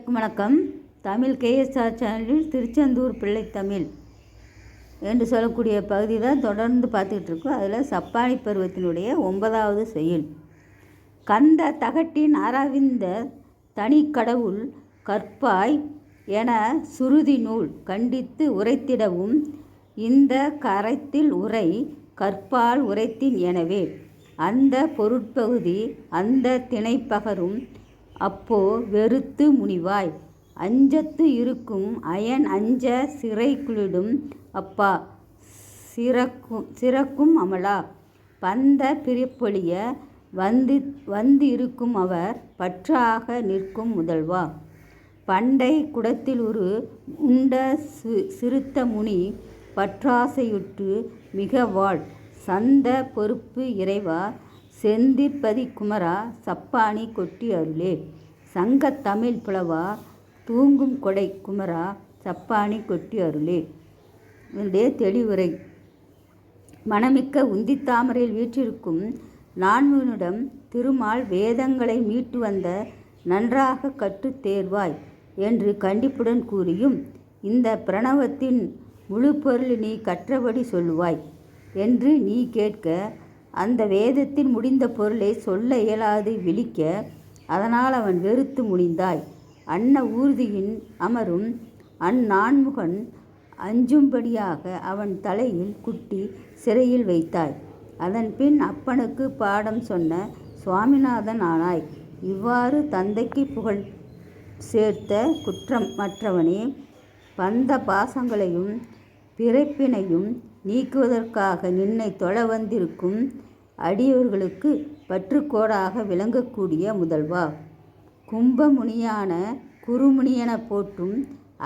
வணக்கம். தமிழ் கேஎஸ்ஆர் சேனலில் திருச்செந்தூர் பிள்ளை தமிழ் என்று சொல்லக்கூடிய பகுதி தான் தொடர்ந்து பார்த்துக்கிட்டு இருக்கோம். அதில் சப்பானி பருவத்தினுடைய 9வது செய்யுள். கந்த தகட்டின் அரவிந்த தனி கடவுள் கற்பாய் என சுருதி நூல் கண்டித்து உரைத்திடவும் இந்த கரைத்தில் உரை கற்பால் உரைத்தின் எனவே அந்த பொருட்பகுதி அந்த திணைப்பகரும் அப்போ வெறுத்து முனிவாய் அஞ்சத்து இருக்கும் அயன் அஞ்ச சிறை குளிடும் அப்பா சிறக்கும் அமலா பந்த பிரிப்பொழிய வந்து இருக்கும் அவர் பற்றாக நிற்கும் முதல்வா பண்டை குடத்தில் ஒரு உண்ட சிறுத்த முனி பற்றாசையுற்று மிக வாழ் சந்த பொறுப்பு இறைவா செந்திற்பதி குமரா சப்பானி கொட்டி அருளே சங்கத்தமிழ் புலவா தூங்கும் கொடை குமரா சப்பானி கொட்டி அருளே. இதனுடைய தெளிவுரை. மனமிக்க உந்தித்தாமரையில் வீற்றிருக்கும் நான்முகனிடம் திருமால் வேதங்களை மீட்டு வந்த நன்றாக கற்று தேர்வாய் என்று கண்டிப்புடன் கூறியும் இந்த பிரணவத்தின் முழு பொருள் நீ கற்றபடி சொல்லுவாய் என்று நீ கேட்க அந்த வேதத்தில் முடிந்த பொருளை சொல்ல இயலாது விழிக்க அதனால் அவன் வெறுத்து முனிந்தாய். அன்ன ஊர்தியின் அமரும் அந்நான்முகன் அஞ்சும்படியாக அவன் தலையில் குட்டி சிறையில் வைத்தாய். அதன் பின் அப்பனுக்கு பாடம் சொன்ன சுவாமிநாதன் ஆனாய். இவ்வாறு தந்தைக்கு புகழ் சேர்த்த குற்றம் மற்றவனே பந்த பாசங்களையும் பிறப்பினையும் நீக்குவதற்காக நின்னை தொழ வந்திருக்கும் அடியவர்களுக்கு பற்றுக்கோடாக விளங்கக்கூடிய முதல்வா கும்பமுனியான குருமுனியென போற்றும்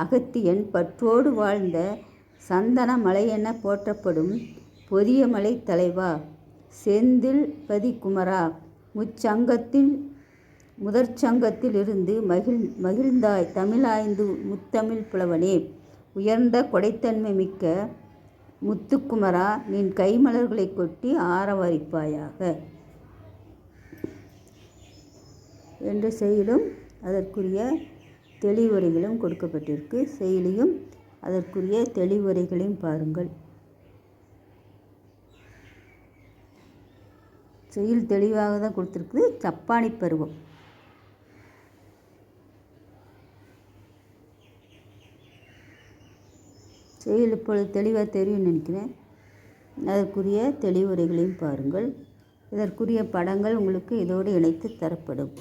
அகத்தியன் பற்றோடு வாழ்ந்த சந்தன மலையென போற்றப்படும் பொதிய மலை தலைவா செந்தில் பதி குமரா முதற்சங்கத்தில் இருந்து மகிழ்ந்தாய் தமிழாய்ந்து முத்தமிழ் புலவனே உயர்ந்த கொடைத்தன்மை மிக்க முத்துக்குமரா நின் கைமலர்களை கொட்டி ஆரவரிப்பாயாக என்ற செய்யுளும் அதற்குரிய தெளிவுரைகளும் கொடுக்கப்பட்டிருக்கு. செய்யுளையும் அதற்குரிய தெளிவுரைகளையும் பாருங்கள். செய்யுள் தெளிவாக தான் கொடுத்துருக்குது. சப்பானி பருவம் செய்யுள் இப்பொழுது தெளிவாக தெரியும்னு நினைக்கிறேன். அதற்குரிய தெளிவுரைகளையும் பாருங்கள். இதற்குரிய படங்கள் உங்களுக்கு இதோடு இணைத்து தரப்படும்.